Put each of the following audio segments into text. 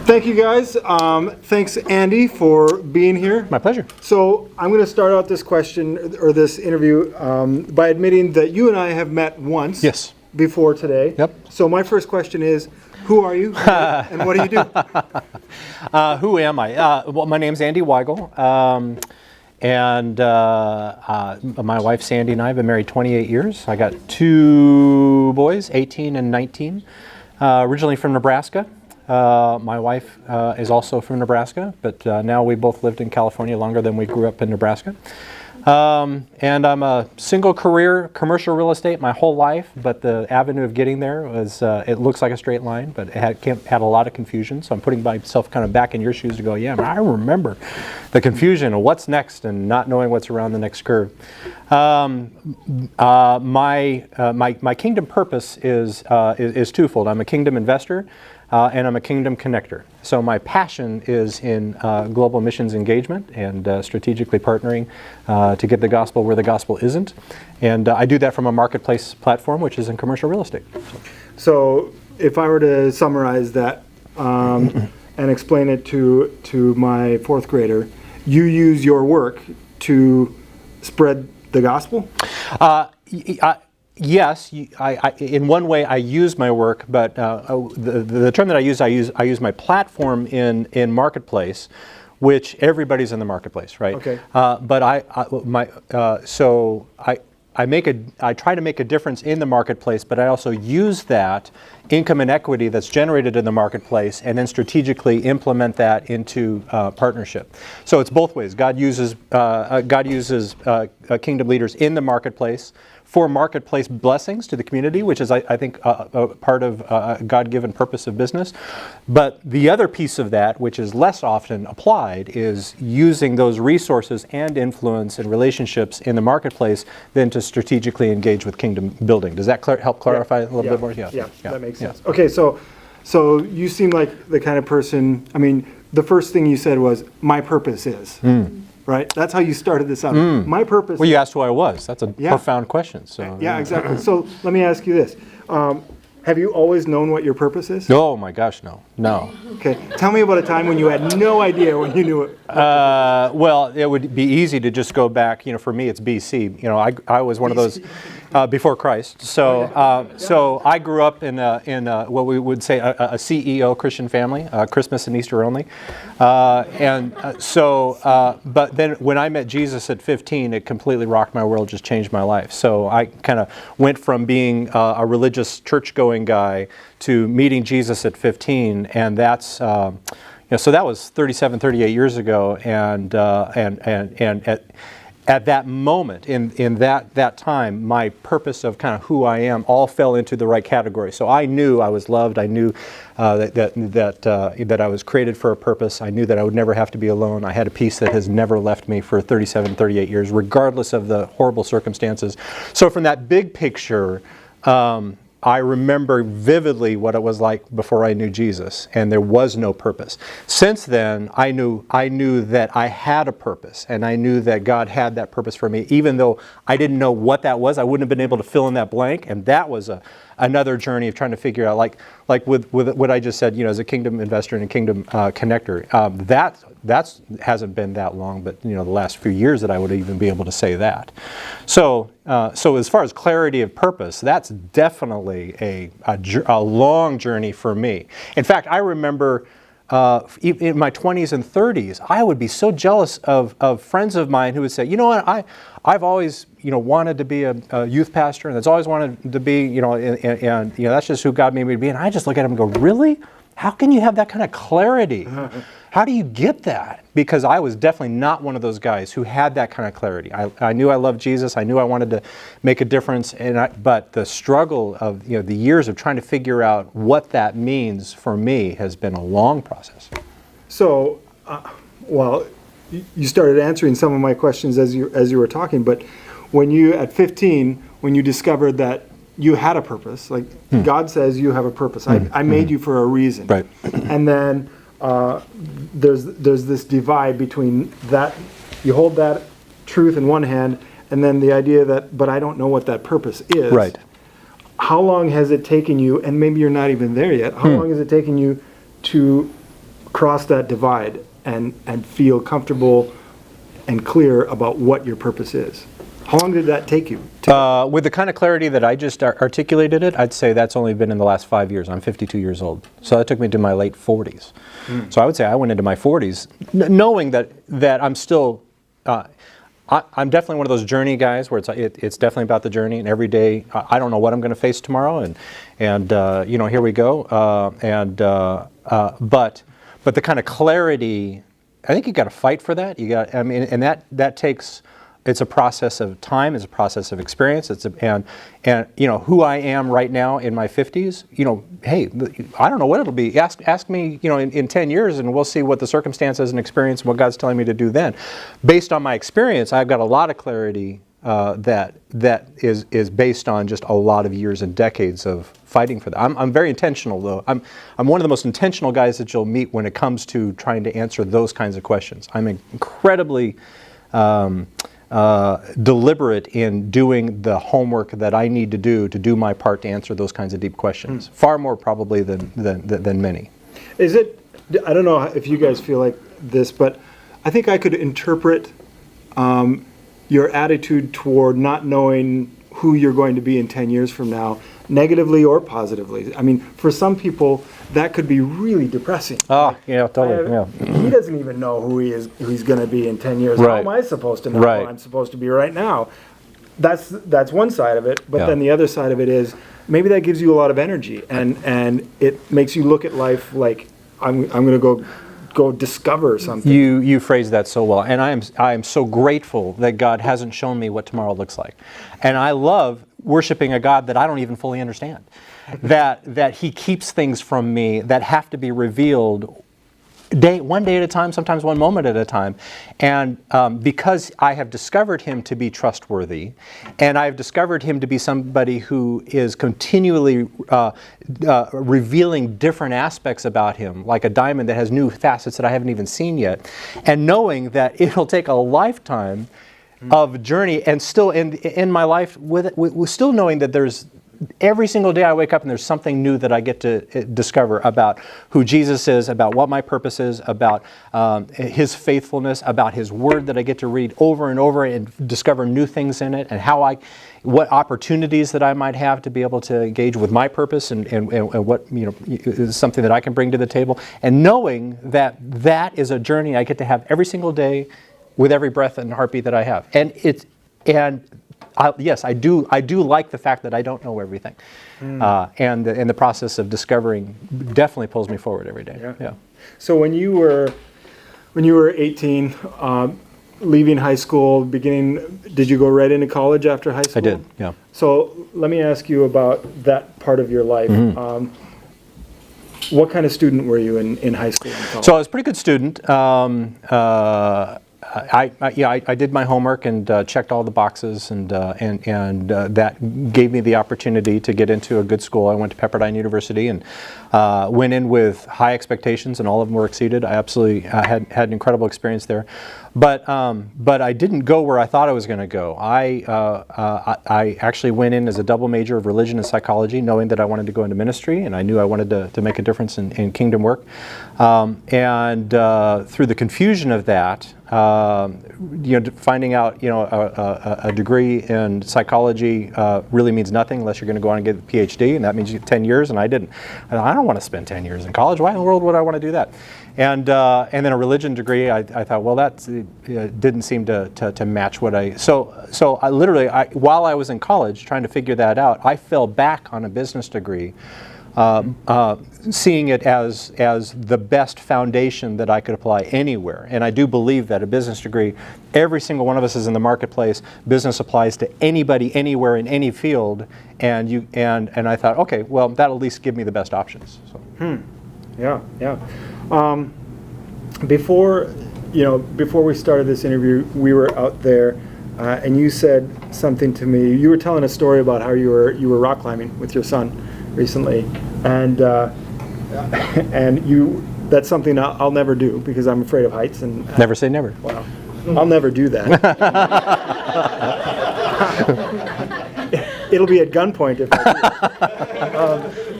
Thank you guys. Thanks Andy for being here. My pleasure. So I'm going to start out this question or this interview by admitting that you and I have met once. Yes. Before today. Yep. So my first question is, who are you and what do you do? Who am I? Well, my name's Andy Weigel, and my wife Sandy and I have been married 28 years. I got two boys, 18 and 19, originally from Nebraska. My wife is also from Nebraska, but now we both lived in California longer than we grew up in Nebraska. And I'm a single career commercial real estate my whole life, but the avenue of getting there was, it looks like a straight line, but it had a lot of confusion. So I'm putting myself kind of back in your shoes to go, yeah, I remember the confusion of what's next and not knowing what's around the next curve. My kingdom purpose is twofold. I'm a kingdom investor. And I'm a kingdom connector. So my passion is in global missions engagement and strategically partnering to get the gospel where the gospel isn't. And I do that from a marketplace platform, which is in commercial real estate. So if I were to summarize that and explain it to my fourth grader, you use your work to spread the gospel? Yes, in one way I use my work, but the term that I use my platform in marketplace, which everybody's in the marketplace, right? Okay. But I try to make a difference in the marketplace, but I also use that income and equity that's generated in the marketplace and then strategically implement that into partnership. So it's both ways. God uses kingdom leaders in the marketplace for marketplace blessings to the community, which is, I think, a part of a God-given purpose of business. But the other piece of that, which is less often applied, is using those resources and influence and relationships in the marketplace then to strategically engage with kingdom building. Does that help clarify it a little bit more? Yeah, that makes sense. Okay, so you seem like the kind of person, I mean, the first thing you said was, my purpose is. Right? That's how you started this out. My purpose. Well, you asked who I was. That's a profound question. So yeah, exactly. So let me ask you this. Have you always known what your purpose is? Oh my gosh, no. Okay. Tell me about a time when you had no idea when you knew it. Well, it would be easy to just go back. For me, it's BC. I was one of those before Christ. So, so I grew up in what we would say a CEO Christian family, Christmas and Easter only. But then when I met Jesus at 15, it completely rocked my world, just changed my life. So I kind of went from being a religious church-going guy to meeting Jesus at 15, and that's so that was 37, 38 years ago, and at that moment, in that time, my purpose of kind of who I am all fell into the right category. So I knew I was loved. I knew that I was created for a purpose. I knew that I would never have to be alone. I had a peace that has never left me for 37, 38 years, regardless of the horrible circumstances. So from that big picture, I remember vividly what it was like before I knew Jesus, and there was no purpose. Since then, I knew that I had a purpose, and I knew that God had that purpose for me. Even though I didn't know what that was, I wouldn't have been able to fill in that blank, and that was another journey of trying to figure out, like with what I just said, as a kingdom investor and a kingdom connector. That hasn't been that long, but the last few years that I would even be able to say that. So as far as clarity of purpose, that's definitely a long journey for me. In fact, I remember in my 20s and 30s, I would be so jealous of friends of mine who would say, what, I've always wanted to be a youth pastor, and that's always wanted to be, and that's just who God made me to be. And I just look at them and go, really? How can you have that kind of clarity? How do you get that? Because I was definitely not one of those guys who had that kind of clarity. I knew I loved Jesus. I knew I wanted to make a difference. But the struggle of the years of trying to figure out what that means for me has been a long process. So, you started answering some of my questions as you were talking. But when you at 15, when you discovered that you had a purpose, like God says you have a purpose. I made you for a reason. Right. And then there's this divide between that, you hold that truth in one hand, and then the idea that, but I don't know what that purpose is. Right. How long has it taken you, and maybe you're not even there yet, how long has it taken you to cross that divide and feel comfortable and clear about what your purpose is? How long did that take you? With the kind of clarity that I just articulated it, I'd say that's only been in the last 5 years. I'm 52 years old. So that took me to my late 40s. So I would say I went into my 40s knowing that I'm still, I'm definitely one of those journey guys where it's definitely about the journey, and every day I don't know what I'm going to face tomorrow, and you know, here we go. But the kind of clarity, I think you got to fight for that. You got, I mean, and that takes. It's a process of time. It's a process of experience. And you know who I am right now in my 50s. You know, hey, I don't know what it'll be. Ask me, you know, in 10 years, and we'll see what the circumstances and experience and what God's telling me to do then. Based on my experience, I've got a lot of clarity that is based on just a lot of years and decades of fighting for that. I'm very intentional, though. I'm one of the most intentional guys that you'll meet when it comes to trying to answer those kinds of questions. I'm incredibly deliberate in doing the homework that I need to do my part to answer those kinds of deep questions. Far more probably than many. Is it, I don't know if you guys feel like this, but I think I could interpret your attitude toward not knowing who you're going to be in 10 years from now, negatively or positively. I mean, for some people, that could be really depressing. Oh, yeah, totally. Yeah. He doesn't even know who he's going to be in 10 years. Right. How am I supposed to know Right. who I'm supposed to be right now? That's one side of it, but Yeah. then the other side of it is maybe that gives you a lot of energy, and it makes you look at life like I'm going to go discover something. You phrased that so well, and I am so grateful that God hasn't shown me what tomorrow looks like, and I love worshiping a God that I don't even fully understand, that He keeps things from me that have to be revealed one day at a time, sometimes one moment at a time. And because I have discovered Him to be trustworthy, and I've discovered Him to be somebody who is continually revealing different aspects about Him, like a diamond that has new facets that I haven't even seen yet, and knowing that it'll take a lifetime of journey, and still in my life, with still knowing that there's every single day I wake up and there's something new that I get to discover about who Jesus is, about what my purpose is, about His faithfulness, about His Word that I get to read over and over and discover new things in it, and what opportunities that I might have to be able to engage with my purpose and what, you know, is something that I can bring to the table, and knowing that that is a journey I get to have every single day with every breath and heartbeat that I have. Yes, I do like the fact that I don't know everything, and the process of discovering definitely pulls me forward every day. Yeah. So when you were 18, leaving high school, did you go right into college after high school? I did. Yeah. So let me ask you about that part of your life. What kind of student were you in high school and college? So I was a pretty good student. I did my homework and checked all the boxes, and that gave me the opportunity to get into a good school. I went to Pepperdine University and went in with high expectations, and all of them were exceeded. I absolutely had an incredible experience there, but I didn't go where I thought I was going to go. I actually went in as a double major of religion and psychology, knowing that I wanted to go into ministry, and I knew I wanted to make a difference in kingdom work. And through the confusion of that, finding out, a degree in psychology really means nothing unless you're going to go on and get a PhD, and that means you get 10 years, and I didn't. I don't want to spend 10 years in college. Why in the world would I want to do that? And then a religion degree, I thought, well, that didn't seem to match what I. So I literally, while I was in college trying to figure that out, I fell back on a business degree, seeing it as the best foundation that I could apply anywhere. And I do believe that a business degree, every single one of us is in the marketplace. Business applies to anybody, anywhere, in any field. And I thought, okay, well, that'll at least give me the best options. So. Yeah. Before we started this interview, we were out there, and you said something to me. You were telling a story about how you were rock climbing with your son recently, and that's something I'll never do because I'm afraid of heights. And Never say never. Well, I'll never do that. It'll be at gunpoint if I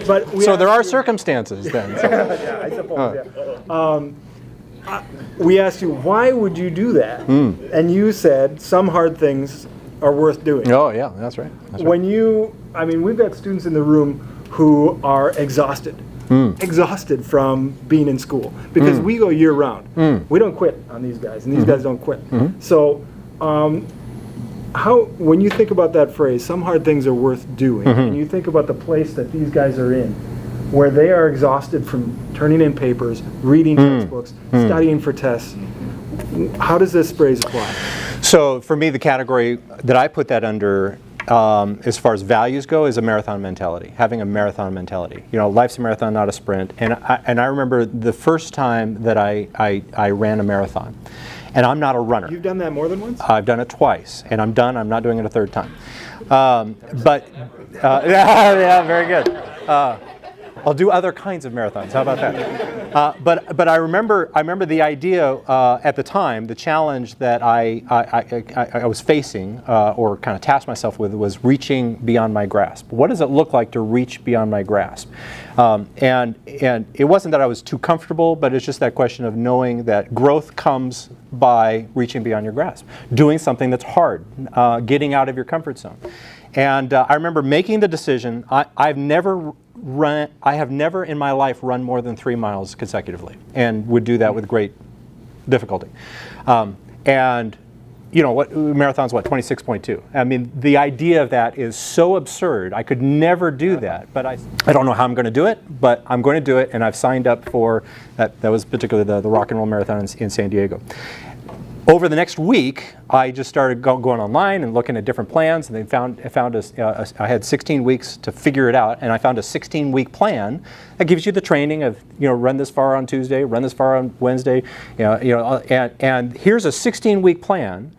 do. But So there are circumstances then. So. Yeah, I suppose. We asked you, why would you do that? And you said some hard things are worth doing. Oh yeah, that's right. When we've got students in the room who are exhausted from being in school because we go year round. We don't quit on these guys, and these guys don't quit. So, when you think about that phrase, some hard things are worth doing, and you think about the place that these guys are in, where they are exhausted from turning in papers, reading textbooks, studying for tests, how does this phrase apply? So for me, the category that I put that under, as far as values go, is a marathon mentality, having a marathon mentality. You know, life's a marathon, not a sprint. And I remember the first time that I ran a marathon. And I'm not a runner. You've done that more than once? I've done it twice, and I'm done. I'm not doing it a third time. Yeah, very good. I'll do other kinds of marathons. How about that? But I remember the idea at the time, the challenge that I was facing or kind of tasked myself with was reaching beyond my grasp. What does it look like to reach beyond my grasp? And it wasn't that I was too comfortable, but it's just that question of knowing that growth comes by reaching beyond your grasp, doing something that's hard, getting out of your comfort zone. And I remember making the decision. I have never in my life run more than 3 miles consecutively, and would do that with great difficulty. And you know what? Marathon's what, 26.2. I mean, the idea of that is so absurd. I could never do that, but I don't know how I'm going to do it, but I'm going to do it, and I've signed up for that. That was particularly the Rock and Roll Marathon in San Diego. Over the next week, I just started going online and looking at different plans, and I had 16 weeks to figure it out, and I found a 16-week plan that gives you the training of, you know, run this far on Tuesday, run this far on Wednesday, and here's a 16-week plan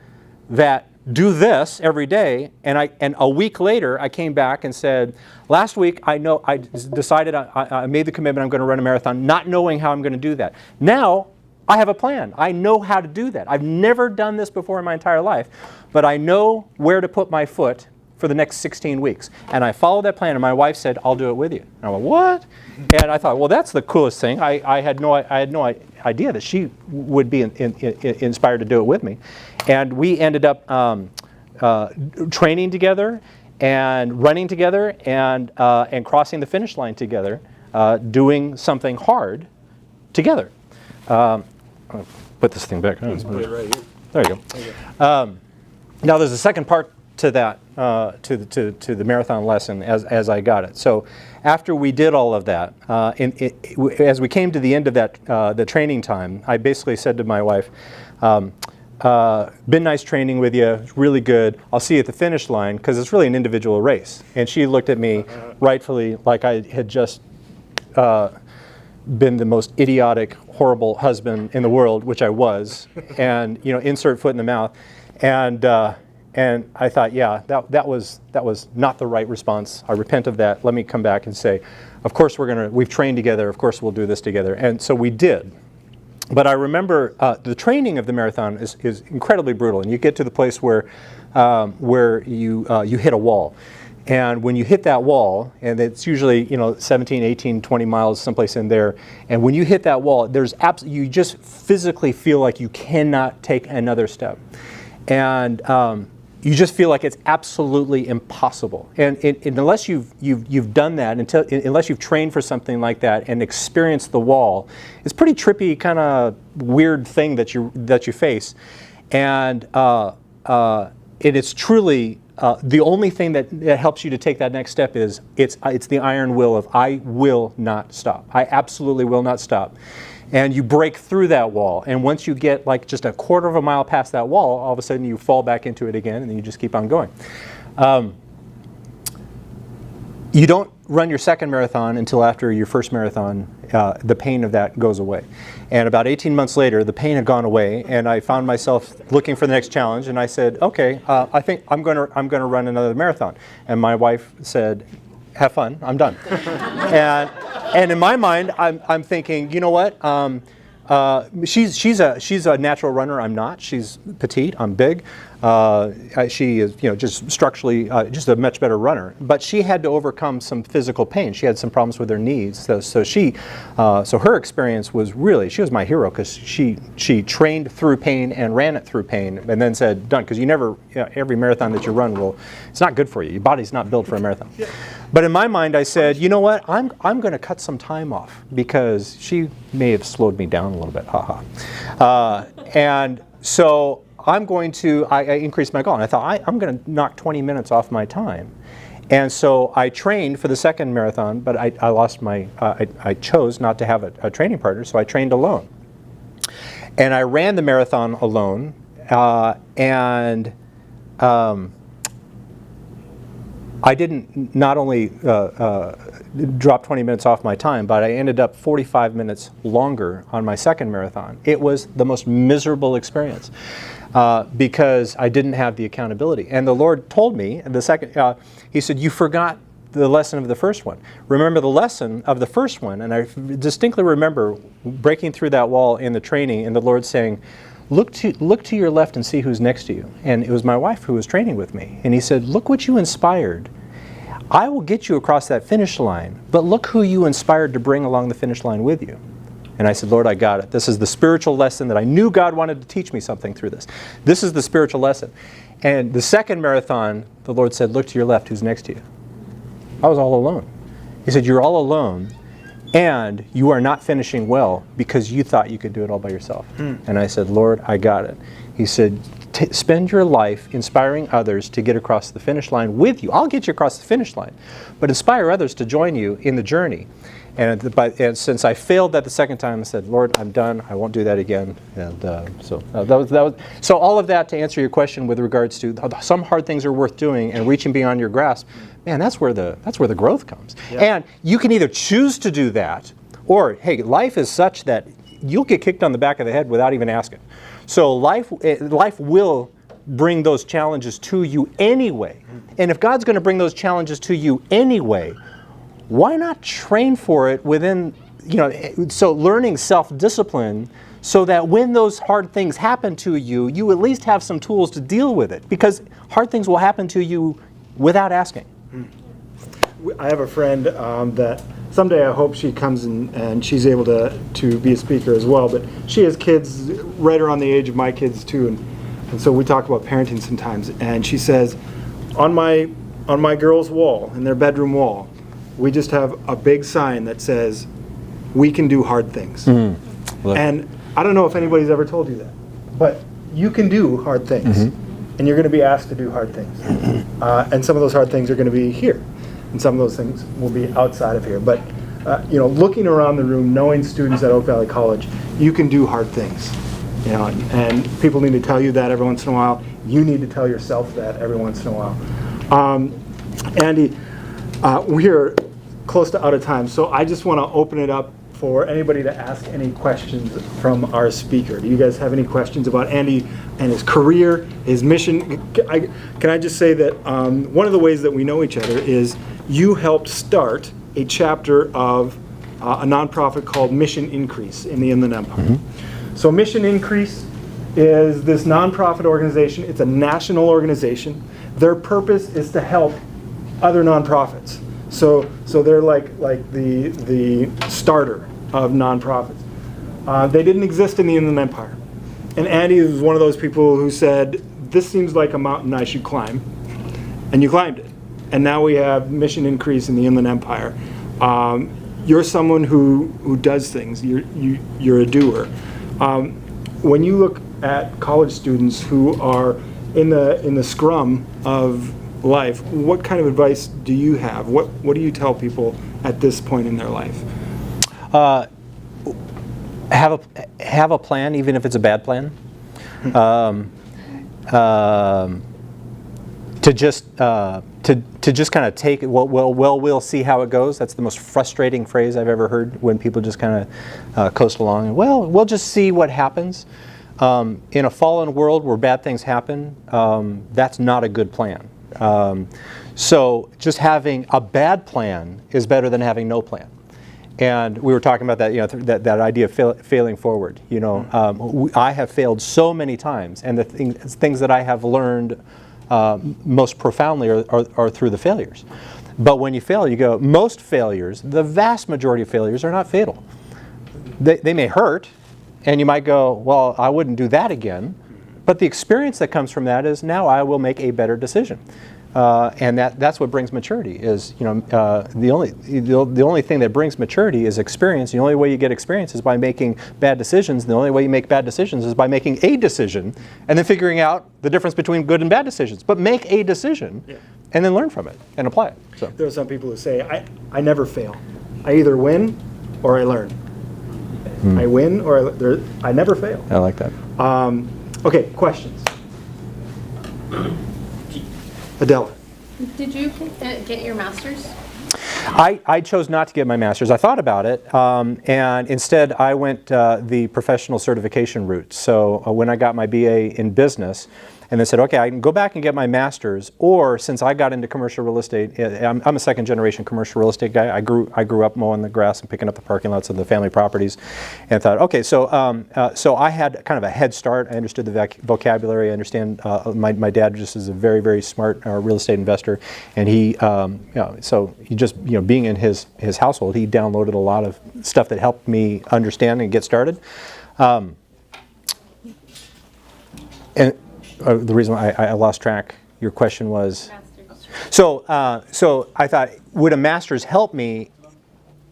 that do this every day, and a week later I came back and said, last week I decided I made the commitment I'm going to run a marathon, not knowing how I'm going to do that. Now I have a plan. I know how to do that. I've never done this before in my entire life, but I know where to put my foot for the next 16 weeks. And I followed that plan, and my wife said, I'll do it with you. And I went, what? And I thought, well, that's the coolest thing. I had no idea that she would be inspired to do it with me. And we ended up training together and running together and crossing the finish line together, doing something hard together. I'll put this thing back. Put it right here. There you go. Now there's a second part to that, to the marathon lesson as I got it. So after we did all of that, as we came to the end of that, the training time, I basically said to my wife, been nice training with you, it's really good. I'll see you at the finish line, because it's really an individual race. And she looked at me rightfully like I had just been the most idiotic, horrible husband in the world, which I was, and insert foot in the mouth, and I thought, yeah, that was not the right response. I repent of that. Let me come back and say, of course we've trained together. Of course we'll do this together, and so we did. But I remember the training of the marathon is incredibly brutal, and you get to the place where you hit a wall. And when you hit that wall, and it's usually 17, 18, 20 miles, someplace in there, and when you hit that wall, you just physically feel like you cannot take another step, and you just feel like it's absolutely impossible. And unless you've done that, unless you've trained for something like that and experienced the wall, it's a pretty trippy, kind of weird thing that you face, and it's truly. The only thing that helps you to take that next step is it's the iron will of I will not stop. I absolutely will not stop. And you break through that wall. And once you get like just a quarter of a mile past that wall, all of a sudden you fall back into it again, and then you just keep on going. You don't run your second marathon until after your first marathon. The pain of that goes away. And about 18 months later, the pain had gone away, and I found myself looking for the next challenge. And I said, "Okay, I think I'm going to run another marathon." And my wife said, "Have fun. I'm done." And in my mind, I'm thinking, you know what? She's a natural runner. I'm not. She's petite. I'm big. She is, just structurally just a much better runner. But she had to overcome some physical pain. She had some problems with her knees. So her experience was really, she was my hero, because she trained through pain and ran it through pain, and then said, done. Because every marathon that you run it's not good for you. Your body's not built for a marathon. Yeah. But in my mind, I said, you know what? I'm going to cut some time off, because she may have slowed me down a little bit. And so I increased my goal, and I thought, I'm going to knock 20 minutes off my time. And so I trained for the second marathon, but I lost I chose not to have a training partner, so I trained alone. And I ran the marathon alone, and I didn't not only drop 20 minutes off my time, but I ended up 45 minutes longer on my second marathon. It was the most miserable experience because I didn't have the accountability. And the Lord told me, He said, you forgot the lesson of the first one. Remember the lesson of the first one. And I distinctly remember breaking through that wall in the training and the Lord saying, look to your left and see who's next to you. And it was my wife who was training with me. And He said, look what you inspired. I will get you across that finish line, but look who you inspired to bring along the finish line with you. And I said, Lord, I got it. This is the spiritual lesson that I knew God wanted to teach me something through this. This is the spiritual lesson. And the second marathon, the Lord said, look to your left, who's next to you. I was all alone. He said, you're all alone, and you are not finishing well because you thought you could do it all by yourself. And I said, Lord, I got it. He said, spend your life inspiring others to get across the finish line with you. I'll get you across the finish line, but inspire others to join you in the journey. And since I failed that the second time, I said, Lord, I'm done. I won't do that again. And so all of that to answer your question with regards to some hard things are worth doing and reaching beyond your grasp. Man, that's where the growth comes. Yeah. And you can either choose to do that, or hey, life is such that you'll get kicked on the back of the head without even asking. So life will bring those challenges to you anyway. And if God's going to bring those challenges to you anyway, why not train for it within, so learning self-discipline so that when those hard things happen to you, you at least have some tools to deal with it, because hard things will happen to you without asking. I have a friend that someday I hope she comes and she's able to be a speaker as well, but she has kids right around the age of my kids too, and so we talk about parenting sometimes, and she says, on my girls' wall, in their bedroom wall, we just have a big sign that says, we can do hard things. And I don't know if anybody's ever told you that, but you can do hard things, and you're going to be asked to do hard things. And some of those hard things are going to be here, and some of those things will be outside of here. But looking around the room, knowing students at Oak Valley College, you can do hard things. And people need to tell you that every once in a while. You need to tell yourself that every once in a while. Andy, we're close to out of time, so I just want to open it up for anybody to ask any questions from our speaker. Do you guys have any questions about Andy and his career, his mission? Can I just say that one of the ways that we know each other is you helped start a chapter of a nonprofit called Mission Increase in the Inland Empire. So Mission Increase is this nonprofit organization. It's a national organization. Their purpose is to help other nonprofits. So they're like the starter of nonprofits. They didn't exist in the Inland Empire. And Andy was one of those people who said, this seems like a mountain I should climb. And you climbed it. And now we have Mission Increase in the Inland Empire. You're someone who does things. You're a doer. When you look at college students who are in the scrum of life, what kind of advice do you have? What do you tell people at this point in their life? Have a plan, even if it's a bad plan. To just kind of take it. We'll see how it goes. That's the most frustrating phrase I've ever heard, when people just kind of coast along and we'll just see what happens. In a fallen world where bad things happen, that's not a good plan. So just having a bad plan is better than having no plan. And we were talking about that, that idea of failing forward. I have failed so many times, and the things that I have learned most profoundly are through the failures. But when you fail, you go, most failures, the vast majority of failures are not fatal. They may hurt, and you might go, well, I wouldn't do that again. But the experience that comes from that is now I will make a better decision. And that's what brings maturity. Is the only thing that brings maturity is experience. The only way you get experience is by making bad decisions. And the only way you make bad decisions is by making a decision, and then figuring out the difference between good and bad decisions. But make a decision, and then learn from it and apply it. So there are some people who say, I never fail. I either win or I learn. I win or I never fail. I like that. Okay, questions. Adela. Did you get your master's? I chose not to get my master's. I thought about it, and instead I went the professional certification route. So when I got my BA in business, and they said, okay, I can go back and get my master's, or since I got into commercial real estate, I'm a second generation commercial real estate guy. I grew up mowing the grass and picking up the parking lots of the family properties, and thought, okay, so I had kind of a head start. I understood the vocabulary. I understand. My dad just is a very, very smart real estate investor, and being in his household, he downloaded a lot of stuff that helped me understand and get started. The reason I lost track, your question was? Master's. So I thought, would a master's help me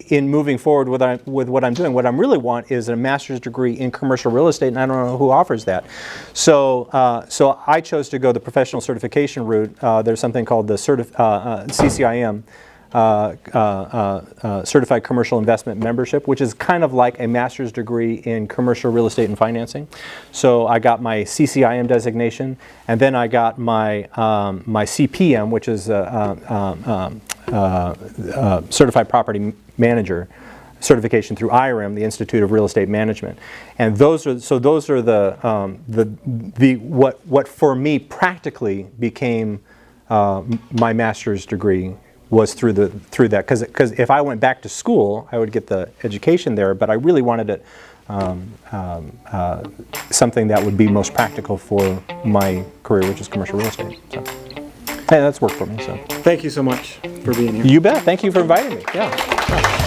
in moving forward with what I'm doing? What I really want is a master's degree in commercial real estate, and I don't know who offers that. So I chose to go the professional certification route. There's something called the CCIM. Certified Commercial Investment Membership, which is kind of like a master's degree in commercial real estate and financing. So I got my CCIM designation, and then I got my CPM, which is Certified Property Manager certification through IRM, the Institute of Real Estate Management. And those are what for me practically became my master's degree. Was through that, because if I went back to school, I would get the education there, but I really wanted it something that would be most practical for my career, which is commercial real estate. So, hey, that's worked for me. So, thank you so much for being here. You bet. Thank you for inviting me. Yeah.